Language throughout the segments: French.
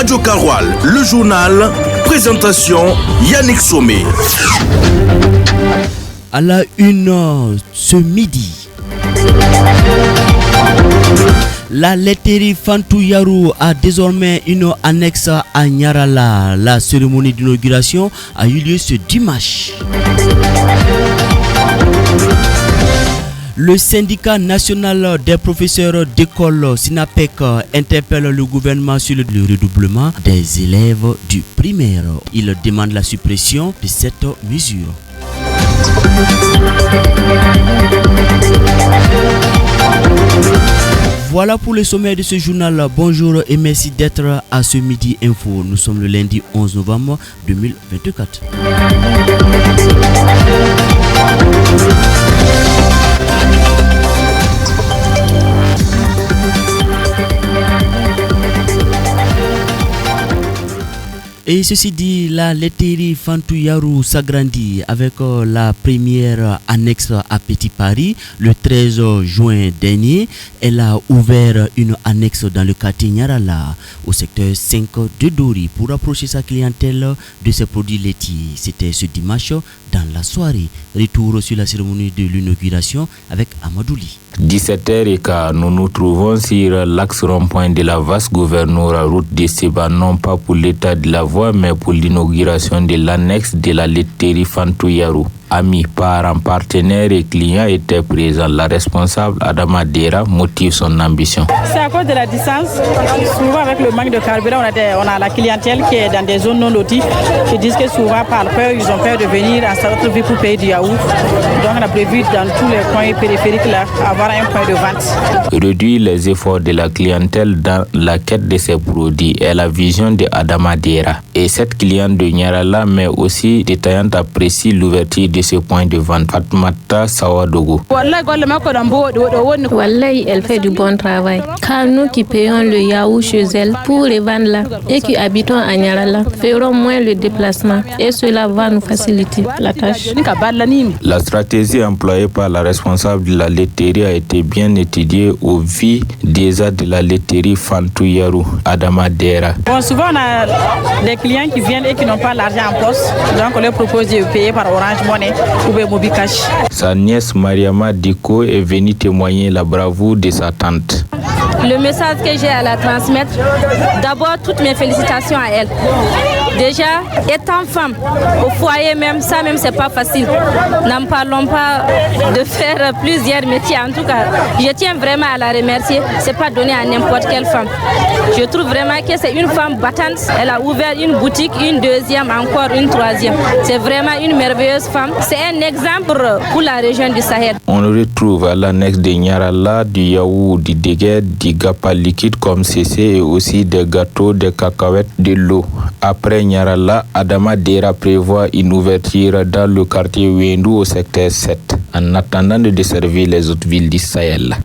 Radio Karoual, le journal, présentation Yannick Somé. À la une ce midi, la laiterie Fantou Yarou a désormais une annexe à Nyarala. La cérémonie d'inauguration a eu lieu ce dimanche. Le syndicat national des professeurs d'école SINAPEC interpelle le gouvernement sur le redoublement des élèves du primaire. Il demande la suppression de cette mesure. Voilà pour le sommet de ce journal. Bonjour et merci d'être à ce Midi Info. Nous sommes le lundi 11 novembre 2024. Et ceci dit, la laiterie Fantou Yarou s'agrandit avec la première annexe à Petit Paris le 13 juin dernier. Elle a ouvert une annexe dans le quartier Nyarala au secteur 5 de Dori pour approcher sa clientèle de ses produits laitiers. C'était ce dimanche dans la soirée. Retour sur la cérémonie de l'inauguration avec Amadouli. 17h15, nous nous trouvons sur l'axe rond-point de la vaste gouvernorat route de Seba, non pas pour l'état de la voie, mais pour l'inauguration de l'annexe de la laiterie Fantou Yarou. Amis, parents, partenaires et clients étaient présents. La responsable Adama Dera motive son ambition. C'est à cause de la distance. Souvent avec le manque de carburant, on a la clientèle qui est dans des zones non loties qui disent que souvent par peur, ils ont peur de venir en centre-ville pour payer du yaourt. Donc on a prévu dans tous les coins périphériques là, avoir un point de vente. Réduire les efforts de la clientèle dans la quête de ces produits est la vision de Adama Dera. Et cette cliente de Nyarala, mais aussi détaillante, apprécie l'ouverture de ce point de vente. Fatmata Sawadogo. Wallahi, elle fait du bon travail. Car nous qui payons le yaourt chez elle pour les vendre là et qui habitons à Nyarala ferons moins le déplacement et cela va nous faciliter la tâche. La stratégie employée par la responsable de la laiterie a été bien étudiée au vu déjà de la laiterie Fantou Yarou, Adama Dera. Bon, souvent on a des clients qui viennent et qui n'ont pas l'argent en poste, donc on leur propose de payer par Orange Money ou Mobi Cash. Sa nièce Mariama Diko est venue témoigner la bravoure de sa tante. Le message que j'ai à la transmettre, d'abord toutes mes félicitations à elle. Déjà, étant femme, au foyer même, ça même c'est pas facile. N'en parlons pas de faire plusieurs métiers. En tout cas, je tiens vraiment à la remercier. C'est pas donné à n'importe quelle femme. Je trouve vraiment que c'est une femme battante. Elle a ouvert une boutique, une deuxième, encore une troisième. C'est vraiment une merveilleuse femme. C'est un exemple pour la région du Sahel. On retrouve à l'annexe de Nyarala du yaourt, du déguet, du gapa liquide comme CC et aussi des gâteaux, des cacahuètes, de l'eau. Après Nyarala, Adama Dera prévoit une ouverture dans le quartier Wendou au secteur 7 en attendant de desservir les autres villes du Sahel.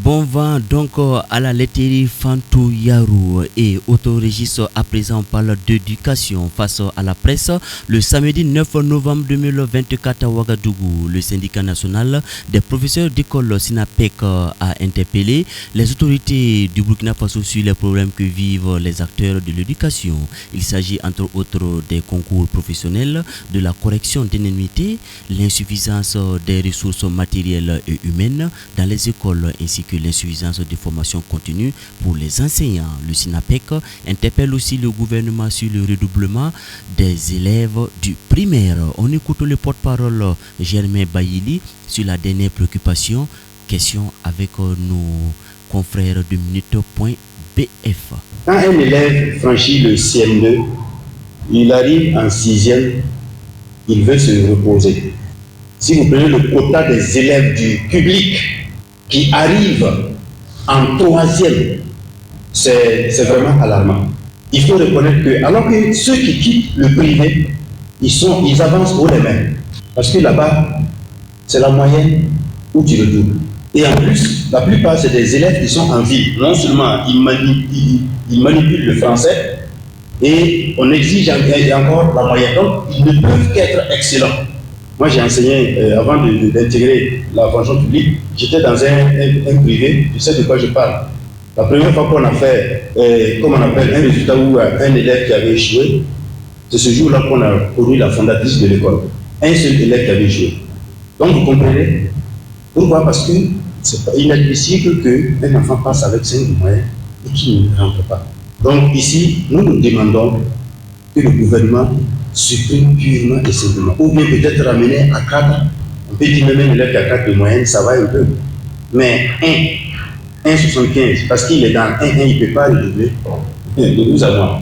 Bon vent donc à la laiterie Fantou Yarou et autoregistre. À présent on parle d'éducation face à la presse. Le samedi 9 novembre 2024 à Ouagadougou, le syndicat national des professeurs d'école SINAPEC a interpellé les autorités du Burkina Faso sur les problèmes que vivent les acteurs de l'éducation. Il s'agit entre autres des concours professionnels, de la correction d'indemnités, l'insuffisance des ressources matérielles et humaines dans les écoles ainsi que l'insuffisance de formation continue pour les enseignants. Le SINAPEC interpelle aussi le gouvernement sur le redoublement des élèves du primaire. On écoute le porte-parole Germain Bayili sur la dernière préoccupation. Question avec nos confrères de Minute.bf. Quand un élève franchit le CM2, il arrive en 6e, il veut se reposer. Si vous prenez le quota des élèves du public qui arrivent en 3e, c'est vraiment alarmant. Il faut reconnaître que, alors que ceux qui quittent le privé, ils avancent haut les mains. Parce que là-bas, c'est la moyenne où tu le doubles. Et en plus, la plupart, c'est des élèves qui sont en ville. Non seulement ils manipulent le français, et on exige encore la moyenne. Donc, ils ne peuvent qu'être excellents. Moi, j'ai enseigné, avant d'intégrer la fonction publique, j'étais dans un privé, je sais de quoi je parle. La première fois qu'on a fait, comme on appelle, un résultat où un élève qui avait échoué, c'est ce jour-là qu'on a connu la fondatrice de l'école. Un seul élève qui avait échoué. Donc vous comprenez pourquoi? Parce que c'est pas inadmissible qu'un enfant passe avec 5 moyens et qu'il ne rentre pas. Donc ici, nous demandons que le gouvernement supprime purement et simplement. Ou bien peut-être ramener à 4. On peut dire même un élève qui a 4 de moyenne, ça va un peu. Mais 1,75, parce qu'il est dans 1, il ne peut pas redoubler. De 12 à moi,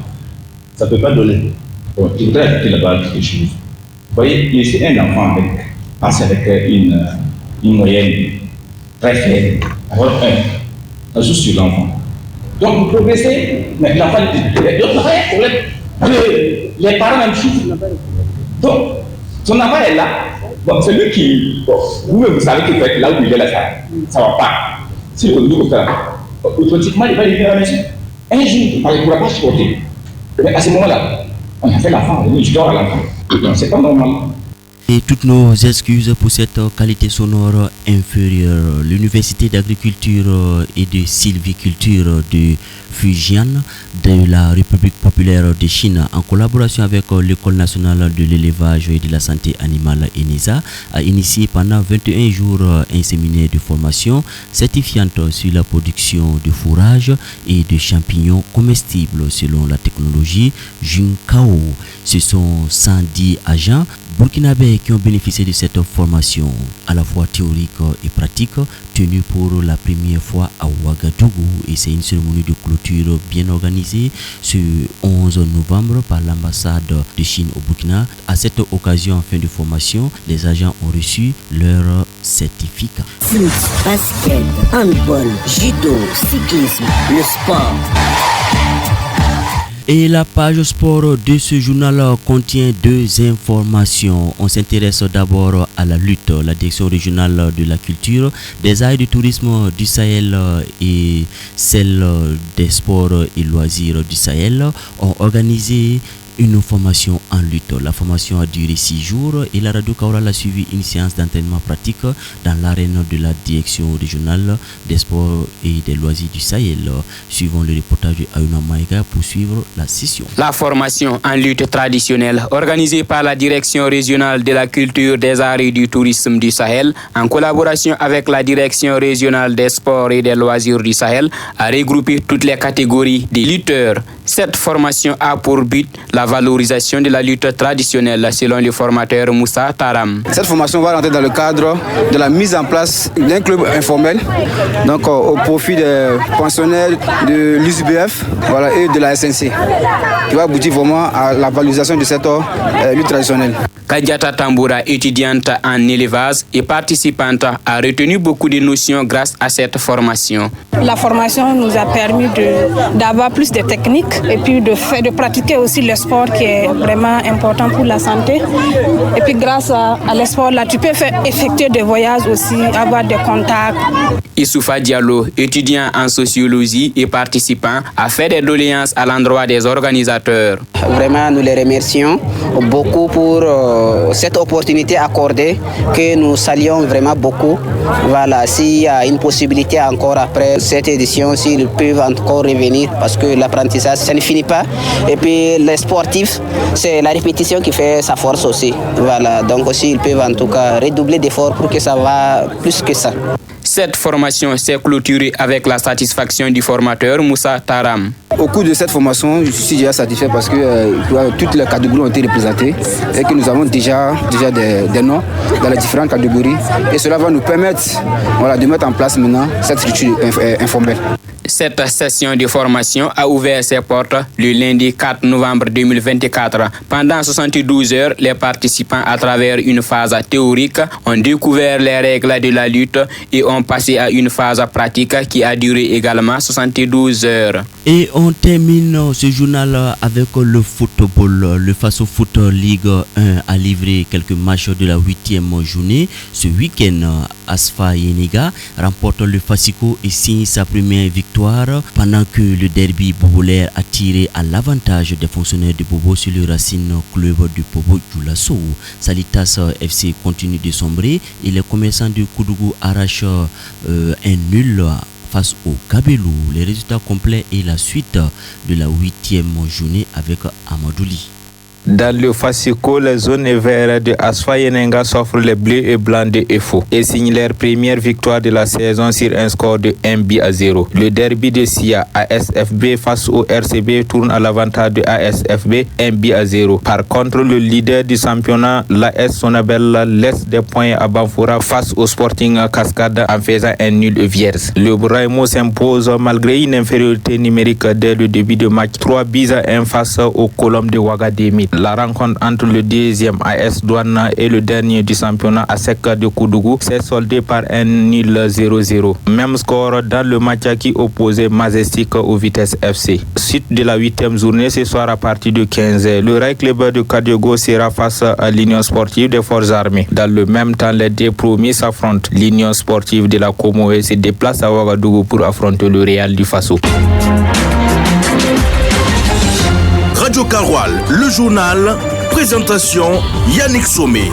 ça ne peut pas donner. Bon, je voudrais ajouter là-bas quelque chose. Vous voyez, laisser un enfant avec une moyenne très faible, avoir 1, ça joue sur l'enfant. Donc vous progressez, mais l'enfant il n'y a pas de problème. Les parents même souffrent. Donc, son enfant est là. Bon, c'est lui qui. Bon, vous-même, vous savez qu'il faut être là où il est là, ça ne va pas. Si le continue comme ça, automatiquement, il va arriver à la maison. Un jour, il ne pourra pas supporter. Mais à ce moment-là, on a fait l'enfant, je dors à l'enfant. Donc, c'est pas normal. Et toutes nos excuses pour cette qualité sonore inférieure. L'Université d'agriculture et de sylviculture de Fujian de la République populaire de Chine, en collaboration avec l'École nationale de l'élevage et de la santé animale ENISA, a initié pendant 21 jours un séminaire de formation certifiante sur la production de fourrage et de champignons comestibles selon la technologie Junkao. Ce sont 110 agents burkinabés qui ont bénéficié de cette formation à la fois théorique et pratique tenue pour la première fois à Ouagadougou, et c'est une cérémonie de clôture bien organisée ce 11 novembre par l'ambassade de Chine au Burkina. À cette occasion, en fin de formation, les agents ont reçu leur certificat. Foot, basket, handball, judo, cyclisme, le sport. Et la page sport de ce journal contient 2 informations. On s'intéresse d'abord à la lutte. La direction régionale de la culture, des arts et du tourisme du Sahel et celle des sports et loisirs du Sahel ont organisé une formation en lutte. La formation a duré 6 jours et la radio Kaoral a suivi une séance d'entraînement pratique dans l'arène de la direction régionale des sports et des loisirs du Sahel. Suivons le reportage de Ayouna Maïga pour suivre la session. La formation en lutte traditionnelle organisée par la direction régionale de la culture, des arts et du tourisme du Sahel en collaboration avec la direction régionale des sports et des loisirs du Sahel a regroupé toutes les catégories des lutteurs. Cette formation a pour but la valorisation de la lutte traditionnelle selon le formateur Moussa Taram. Cette formation va rentrer dans le cadre de la mise en place d'un club informel, donc au profit des pensionnaires de l'USBF et de la SNC, qui va aboutir vraiment à la valorisation de cette lutte traditionnelle. Kadiata Tamboura, étudiante en élevage et participante, a retenu beaucoup de notions grâce à cette formation. La formation nous a permis d'avoir plus de techniques et puis de pratiquer aussi le sport qui est vraiment important pour la santé. Et puis grâce à le sport, là, tu peux effectuer des voyages aussi, avoir des contacts. Issoufa Diallo, étudiant en sociologie et participant, a fait des doléances à l'endroit des organisateurs. Vraiment, nous les remercions beaucoup pour cette opportunité accordée que nous saluons vraiment beaucoup. Voilà, s'il y a une possibilité encore après cette édition, s'ils peuvent encore revenir, parce que l'apprentissage, ça ne finit pas. Et puis les sportifs, c'est la répétition qui fait sa force aussi. Voilà, donc aussi ils peuvent en tout cas redoubler d'efforts pour que ça va plus que ça. Cette formation s'est clôturée avec la satisfaction du formateur Moussa Taram. Au cours de cette formation, je suis déjà satisfait parce que toutes les catégories ont été représentées et que nous avons déjà des noms dans les différentes catégories. Et cela va nous permettre de mettre en place maintenant cette structure informelle. Cette session de formation a ouvert ses portes le lundi 4 novembre 2024. Pendant 72 heures, les participants, à travers une phase théorique, ont découvert les règles de la lutte et ont passé à une phase pratique qui a duré également 72 heures. Et on termine ce journal avec le football. Le Faso Foot Ligue 1 a livré quelques matchs de la 8e journée. Ce week-end, Asfa Yeniga remporte le Fasico et signe sa première victoire pendant que le derby bobolaire a tiré à l'avantage des fonctionnaires de Bobo sur le Racine Club du Bobo Djoulasso. Salitas FC continue de sombrer et les commerçants de Koudougou arrachent un nul face au Kabelou. Les résultats complets et la suite de la 8e journée avec Amadouli. Dans le Fasiko, les zones vertes de Asfa Yenenga s'offrent les bleus et blancs de EFO et signent leur première victoire de la saison sur un score de 1-0. Le derby de Sia ASFB face au RCB tourne à l'avantage de ASFB 1-0. Par contre, le leader du championnat, l'AS Sonabel, laisse des points à Banfoura face au Sporting Cascade en faisant un nul vierge. Le Braimo s'impose malgré une infériorité numérique dès le début de match. 3-1 face au Colombe de Ouagadémit. La rencontre entre le deuxième AS Douane et le dernier du championnat ASEC de Koudougou s'est soldée par un nul 0-0. Même score dans le match qui opposait Majestic au Vitesse FC. Suite de la 8e journée ce soir à partir de 15h. Le Rail Club de Kadiogo sera face à l'Union Sportive des Forces Armées. Dans le même temps, les deux premiers s'affrontent. L'Union Sportive de la Comoé se déplace à Ouagadougou pour affronter le Real du Faso. Radio Karoual, le journal, présentation Yannick Somé.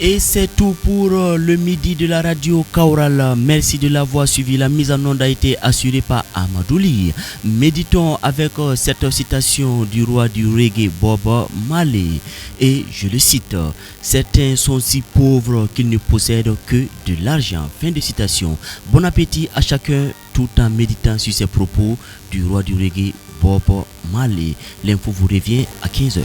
Et c'est tout pour le midi de la radio Kaoural. Merci de l'avoir suivi. La mise en onde a été assurée par Amadouli. Méditons avec cette citation du roi du reggae Bob Marley. Et je le cite: certains sont si pauvres qu'ils ne possèdent que de l'argent. Fin de citation. Bon appétit à chacun tout en méditant sur ces propos du roi du reggae Bob Marley. L'info vous revient à 15h.